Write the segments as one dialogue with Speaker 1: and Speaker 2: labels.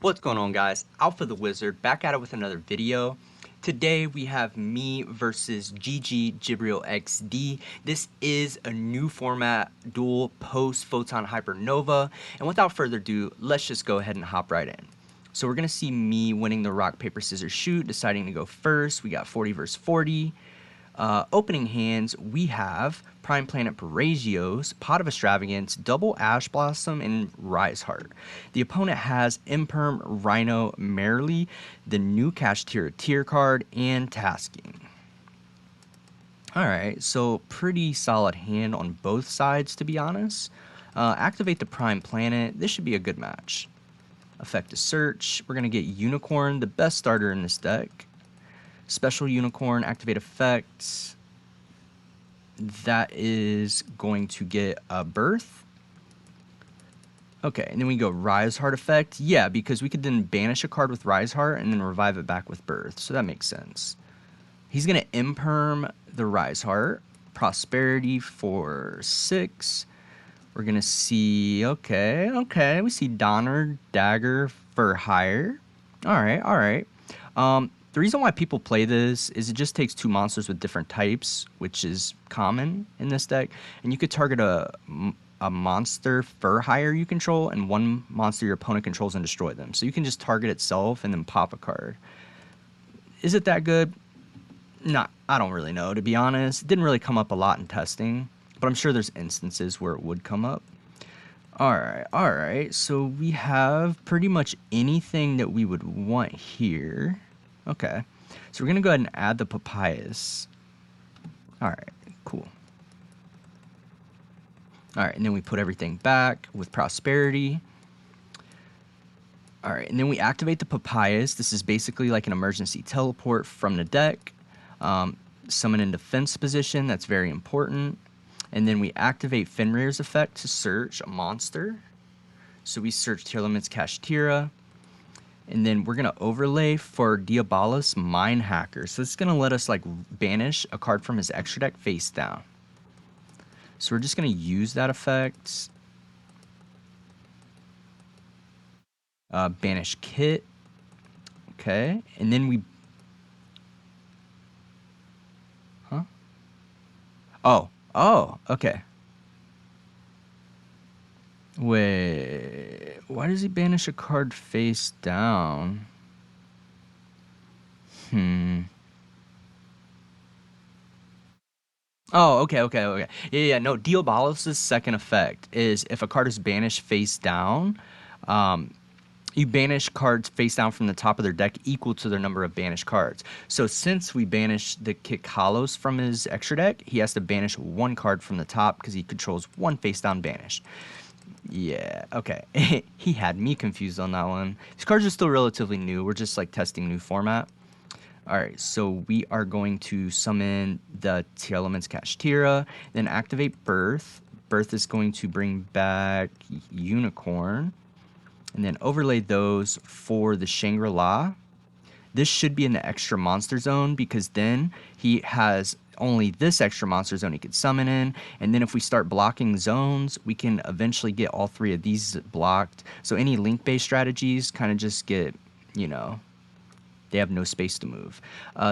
Speaker 1: What's going on, guys? Alpha the Wizard back at it with another video. Today we have me versus Jibriel XD. This is a new format duel post Photon Hypernova, and without further ado, let's just go ahead and hop right in. So we're gonna see me winning the rock paper scissors shoot, deciding to go first. We got 40 versus 40. Opening hands, we have Prime Planet Peragios, Pot of Extravagance, Double Ash Blossom, and Rise Heart. The opponent has Imperm, Rhino, Merrily, the new Kashtira tier card, and Tasking. Alright, so pretty solid hand on both sides, to be honest. Activate the Prime Planet. This should be a good match. Effect a search. We're going to get Unicorn, the best starter in this deck. Special Unicorn, activate effects. That is going to get a Birth. Okay, and then we go Rise Heart effect. Yeah, because we could then banish a card with Rise Heart and then revive it back with Birth. So that makes sense. He's going to Imperm the Rise Heart. Prosperity for 6. We're going to see, okay. We see Donner, Dagger for higher. Alright. The reason why people play this is it just takes 2 monsters with different types, which is common in this deck. And you could target a monster for higher you control and 1 monster your opponent controls and destroy them. So you can just target itself and then pop a card. Is it that good? Nah, I don't really know, to be honest. It didn't really come up a lot in testing, but I'm sure there's instances where it would come up. Alright. So we have pretty much anything that we would want here. Okay, so we're going to go ahead and add the papayas. Alright, cool. Alright, and then we put everything back with prosperity. Alright, and then we activate the papayas. This is basically like an emergency teleport from the deck. Summon in defense position, that's very important. And then we activate Fenrir's effect to search a monster. So we search Tearlaments Kashtira. And then we're going to overlay for Diabolus Mind Hacker. So it's going to let us like banish a card from his extra deck face down. So we're just going to use that effect. Banish Kit. Okay. And then we... Huh? Oh, okay. Wait, why does he banish a card face down? Oh, okay. Yeah, no, Diabolus' second effect is if a card is banished face down, you banish cards face down from the top of their deck equal to their number of banished cards. So since we banished the Kikalos from his extra deck, he has to banish 1 card from the top because he controls 1 face down banished. Yeah, okay. He had me confused on that one. These cards are still relatively new. We're just like testing new format. Alright, so we are going to summon the Tearlaments Kashtira, then activate Birth. Birth is going to bring back Unicorn, and then overlay those for the Shangri-La. This should be in the extra monster zone because then he has only this extra monster zone he could summon in, and then if we start blocking zones, we can eventually get all 3 of these blocked. So any link-based strategies kind of just get, you know, they have no space to move.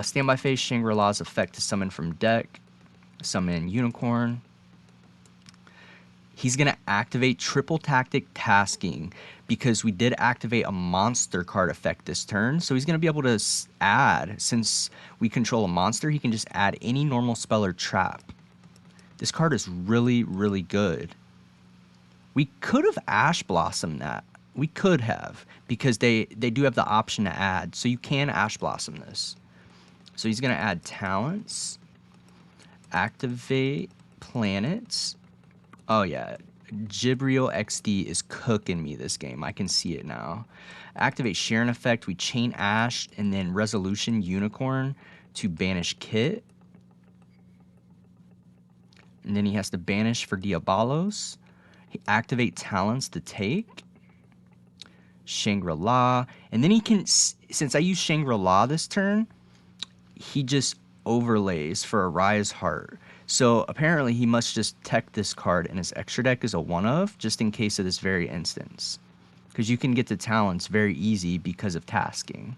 Speaker 1: Standby phase, Shangri-La's effect to summon from deck. Summon Unicorn. He's going to activate Triple Tactic Tasking because we did activate a monster card effect this turn. So he's going to be able to add, since we control a monster, he can just add any normal spell or trap. This card is really, really good. We could have Ash Blossom that. We could have, because they do have the option to add. So you can Ash Blossom this. So he's going to add talents, activate planets. Oh yeah, Jibriel XD is cooking me this game. I can see it now. Activate Sharon effect. We chain Ash and then Resolution Unicorn to banish Kit. And then he has to banish for Diabolos. Activate talents to take. Shangri-La. And then he can, since I use Shangri-La this turn, he just overlays for a Rise Heart. So apparently he must just tech this card in his extra deck as a one-of, just in case of this very instance. because you can get the talents very easy because of tasking.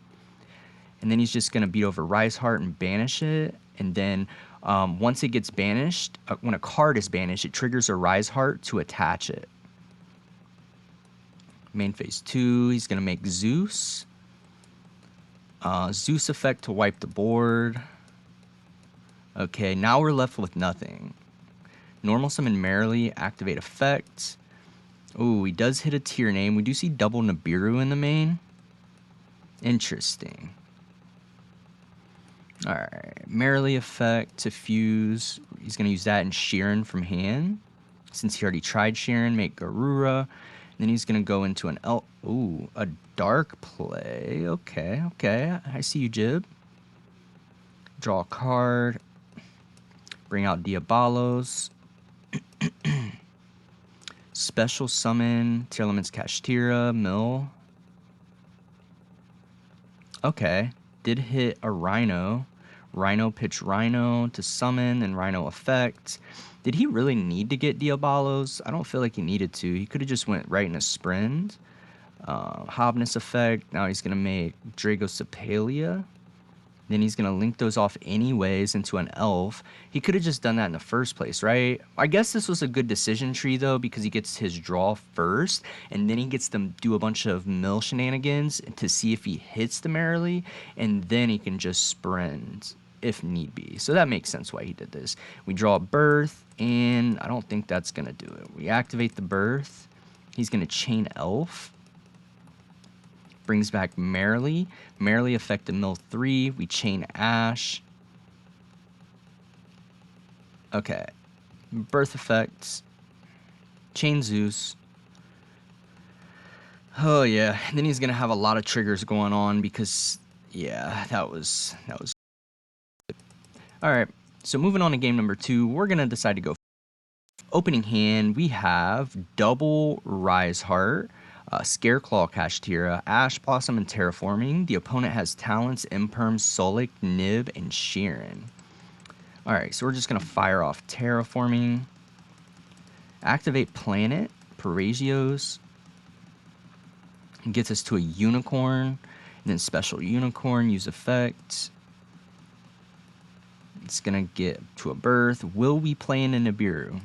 Speaker 1: And then he's just going to beat over Rise Heart and banish it. And then once it gets banished, when a card is banished, it triggers a Rise Heart to attach it. Main phase 2, he's going to make Zeus. Zeus effect to wipe the board. Okay, now we're left with nothing. Normal summon Merrily, activate effect. Oh, he does hit a tier name. We do see double Nibiru in the main. Interesting. Alright, Merrily effect to fuse. He's going to use that in Sheeran from hand. Since he already tried Sheeran, make Garura. Then he's going to go into an Ooh, a dark play. Okay, okay. I see you, Jib. Draw a card. Bring out Diabolos. Special summon Tearlaments Kashtira, Mill. Okay. Did hit a Rhino. Rhino pitch Rhino to summon and Rhino effect. Did he really need to get Diabolos? I don't feel like he needed to. He could have just went right in a sprint. Hobness effect. Now he's going to make Dragocepalia. Then he's going to link those off anyways into an elf. He could have just done that in the first place, right? I guess this was a good decision tree, though, because he gets his draw first, and then he gets to do a bunch of mill shenanigans to see if he hits the Merrily, and then he can just sprint if need be. So that makes sense why he did this. We draw a Birth, and I don't think that's going to do it. We activate the Birth. He's going to chain Elf. Brings back Merrily. Merrily effect to mill 3. We chain Ash. Okay. Birth effects. Chain Zeus. Oh yeah. And then he's gonna have a lot of triggers going on because yeah, that was Alright. So moving on to game number 2, we're gonna decide to go opening hand. We have double Rise Heart. Scareclaw, Kashtira, Ash Blossom, and Terraforming. The opponent has talents Imperm, Solik, Nib, and Sheeran. Alright, so we're just going to fire off Terraforming. Activate Planet, Paragios. Gets us to a Unicorn. And then Special Unicorn, use effect. It's going to get to a Birth. Will we play in a Nibiru?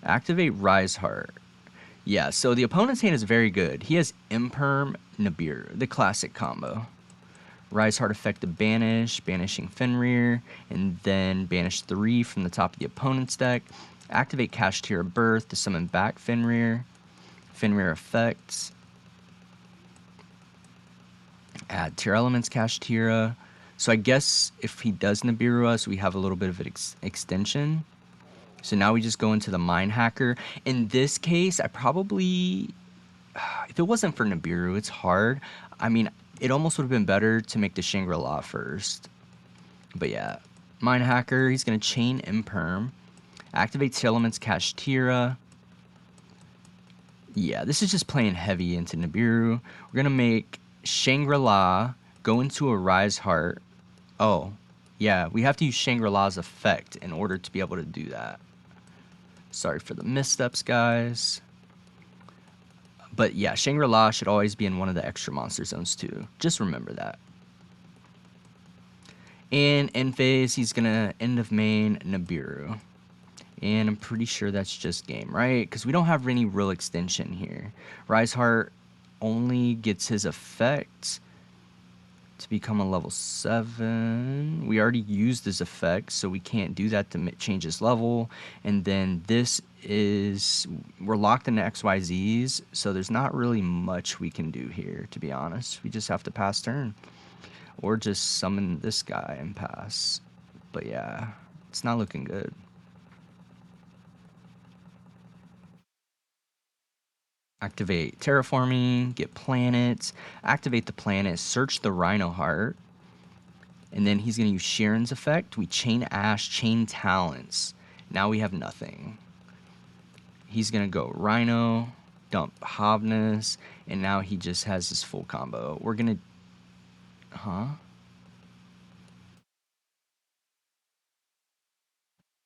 Speaker 1: Activate Rise Heart. Yeah, so the opponent's hand is very good. He has Imperm, Nibiru, the classic combo. Rise Heart effect to banish, banishing Fenrir, and then banish 3 from the top of the opponent's deck. Activate Kashtira Birth to summon back Fenrir. Fenrir effects. Add Tearlaments Kashtira. So I guess if he does Nibiru us, we have a little bit of an extension. So now we just go into the Mind Hacker. In this case, I probably, if it wasn't for Nibiru, it's hard. I mean, it almost would have been better to make the Shangri-La first. But yeah, Mind Hacker, he's going to chain Imperm. Activate Tearlaments Kashtira. Yeah, this is just playing heavy into Nibiru. We're going to make Shangri-La go into a Rise Heart. Oh, yeah, we have to use Shangri-La's effect in order to be able to do that. Sorry for the missteps, guys. But yeah, Shangri-La should always be in one of the extra monster zones too. Just remember that. And end phase, he's going to end of main Nibiru. And I'm pretty sure that's just game, right? Because we don't have any real extension here. Rise Heart only gets his effect to become a level 7. We already used this effect, so we can't do that to change his level. And then this is, we're locked into XYZs, so there's not really much we can do here, to be honest. We just have to pass turn. Or just summon this guy and pass. But yeah, it's not looking good. Activate Terraforming, get planets, activate the planet, search the Rhino Heart, and then he's going to use Sheeran's effect. We chain Ash, chain Talents. Now we have nothing. He's going to go Rhino, dump Hobness, and now he just has his full combo. We're going to... Huh?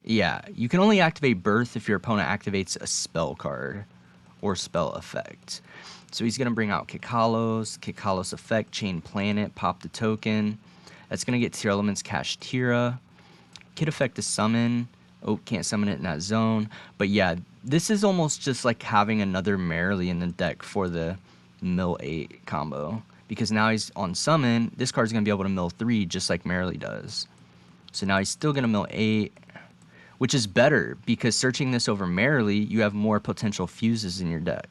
Speaker 1: Yeah, you can only activate Birth if your opponent activates a spell card or spell effect. So he's going to bring out Kikalos effect, Chain Planet, pop the token. That's going to get Tearlaments, Kashtira. Kid effect to summon. Oh, can't summon it in that zone. But yeah, this is almost just like having another Merrily in the deck for the mill 8 combo. Because now he's on summon, this card's going to be able to mill 3 just like Merrily does. So now he's still going to mill 8, which is better because searching this over Merrily, you have more potential fuses in your deck.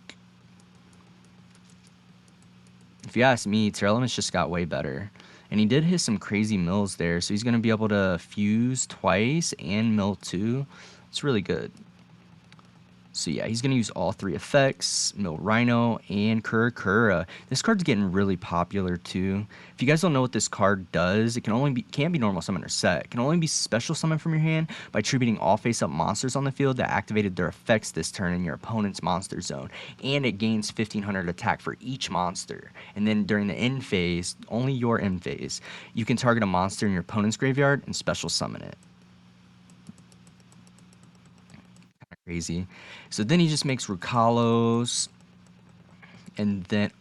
Speaker 1: If you ask me, Tearlaments just got way better. And he did hit some crazy mills there, so he's going to be able to fuse twice and mill 2. It's really good. So yeah, he's going to use all 3 effects, Mill Rhino and Kura. This card's getting really popular too. If you guys don't know what this card does, it can't be normal summon or set. It can only be special summon from your hand by tributing all face-up monsters on the field that activated their effects this turn in your opponent's monster zone. And it gains 1500 attack for each monster. And then during the end phase, only your end phase, you can target a monster in your opponent's graveyard and special summon it. Crazy. So then he just makes Rukalos, and then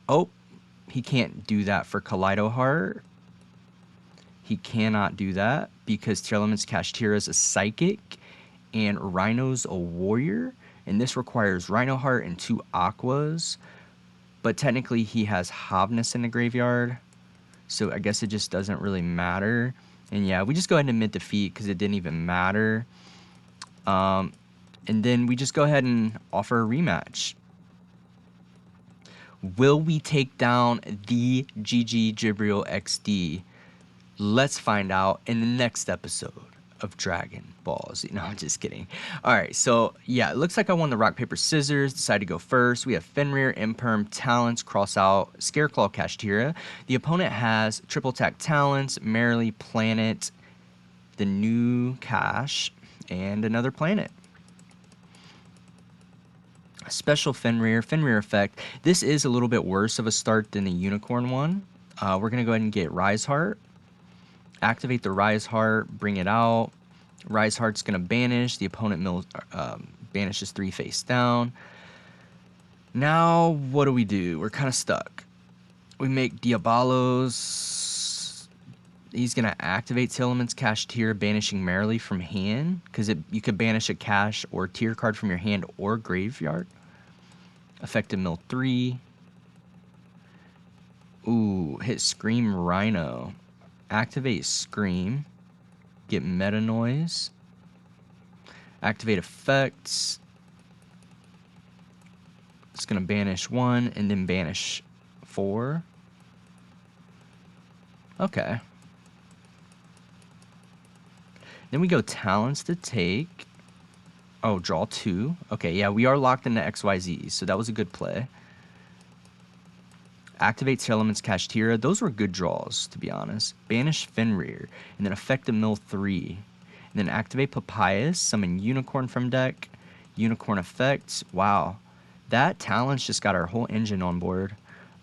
Speaker 1: he can't do that for Kaleido Heart. He cannot do that because Tearlaments Kashtira is a psychic and Rhino's a warrior, and this requires Rhino Heart and 2 aquas. But technically he has Havness in the graveyard, so I guess it just doesn't really matter. And yeah, we just go ahead and mid defeat because it didn't even matter. And then we just go ahead and offer a rematch. Will we take down the GG Jibriel XD? Let's find out in the next episode of Dragon Ball Z. No, I'm just kidding. All right, so yeah, it looks like I won the rock, paper, scissors. Decided to go first. We have Fenrir, Imperm, Talents, cross out, Scareclaw, Kashtira. The opponent has triple attack Talents, Merrily, Planet, the new Cash, and another planet. Special Fenrir effect. This is a little bit worse of a start than the Unicorn one. We're going to go ahead and get Rise Heart. Activate the Rise Heart, bring it out. Rise Heart's going to banish. The opponent banishes 3 face down. Now, what do? We're kind of stuck. We make Diabolos. He's going to activate Tearlaments, Kashtira, banishing Merrily from hand. Because you could banish a Cash or Tier card from your hand or graveyard. Effective mill 3. Ooh, hit Scream Rhino. Activate Scream. Get Meta Noise. Activate effects. It's going to banish 1 and then banish 4. Okay. Then we go Talents to take. Oh, draw 2. Okay, yeah, we are locked into XYZ, so that was a good play. Activate Tearlaments, Kashtira. Those were good draws, to be honest. Banish Fenrir, and then effective mill 3. And then activate Papyrus, summon Unicorn from deck. Unicorn effect. Wow. That Talents just got our whole engine on board.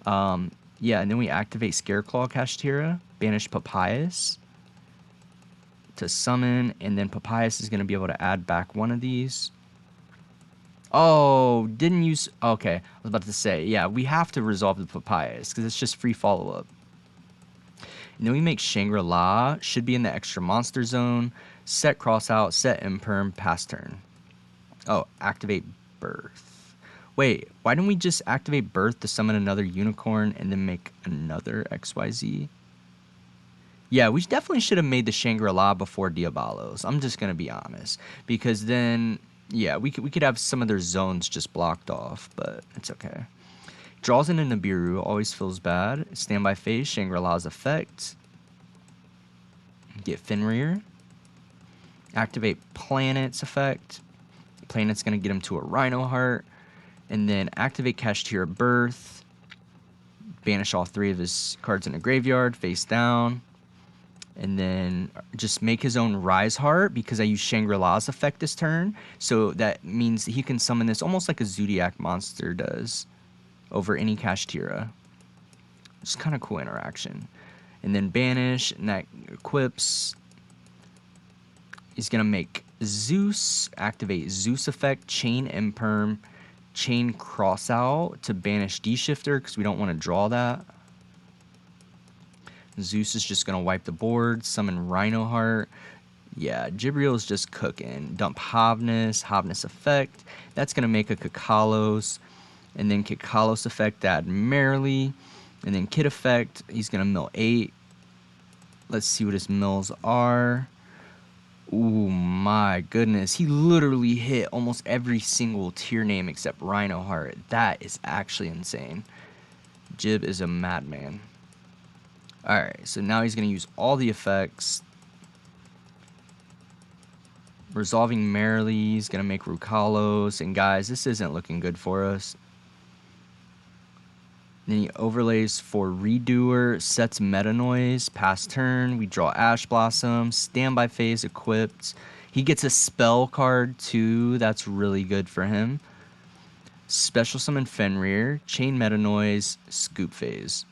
Speaker 1: Yeah, and then we activate Scareclaw, Kashtira. Banish Papyrus to summon, and then Papyrus is going to be able to add back one of these. Oh, didn't use... Okay, I was about to say, yeah, we have to resolve the Papyrus, because it's just free follow-up. And then we make Shangri-La, should be in the extra monster zone, set Crossout, set Imperm, pass turn. Oh, activate Birth. Wait, why didn't we just activate Birth to summon another Unicorn, and then make another XYZ? Yeah, we definitely should have made the Shangri-La before Diabolos. I'm just going to be honest. Because then, yeah, we could have some of their zones just blocked off, but it's okay. Draws into Nibiru, always feels bad. Standby phase, Shangri-La's effect. Get Fenrir. Activate Planet's effect. Planet's going to get him to a Rhino Heart. And then activate Kashtira Birth. Banish all 3 of his cards in the graveyard, face down. And then just make his own Rise Heart because I use Shangri-La's effect this turn. So that means he can summon this almost like a Zodiac monster does over any Kashtira. It's kind of cool interaction. And then banish, and that equips. He's going to make Zeus, activate Zeus effect, chain Imperm, chain cross out to banish D-Shifter because we don't want to draw that. Zeus is just going to wipe the board, summon Rhino Heart. Yeah, Jibriel is just cooking. Dump Havnus effect. That's going to make a Kakalos. And then Kakalos effect, add Merrily. And then Kid effect, he's going to mill 8. Let's see what his mills are. Ooh, my goodness. He literally hit almost every single tier name except Rhino Heart. That is actually insane. Jib is a madman. Alright, so now he's going to use all the effects. Resolving Merrily is going to make Rukalos. And guys, this isn't looking good for us. Then he overlays for Redoer, sets Meta Noise, pass turn, we draw Ash Blossom, standby phase equipped. He gets a spell card too, that's really good for him. Special summon Fenrir, chain Meta Noise, scoop phase.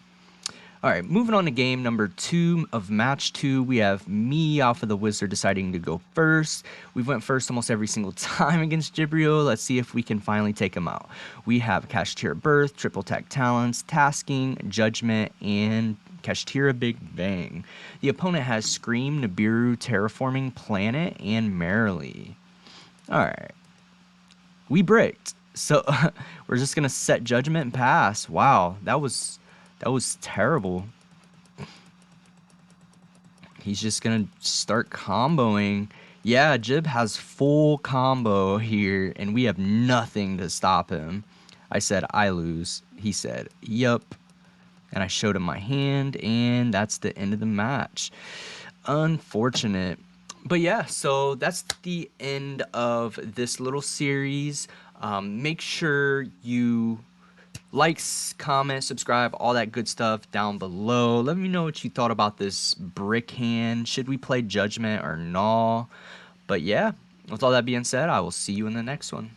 Speaker 1: Alright, moving on to game number 2 of match 2. We have me off of the Wizard deciding to go first. We went first almost every single time against Jibriel. Let's see if we can finally take him out. We have Kashtira Birth, Triple Tech Talents, Tasking, Judgment, and Kashtira Big Bang. The opponent has Scream, Nibiru, Terraforming Planet, and Merrily. Alright. We bricked. So we're just going to set Judgment and pass. Wow, that was terrible. He's just going to start comboing. Yeah, Jib has full combo here, and we have nothing to stop him. I said, I lose. He said, yup. And I showed him my hand, and that's the end of the match. Unfortunate. But yeah, so that's the end of this little series. Make sure you likes, comment, subscribe, all that good stuff down below. Let me know what you thought about this brick hand. Should we play Judgment or no? But yeah, with all that being said, I will see you in the next one.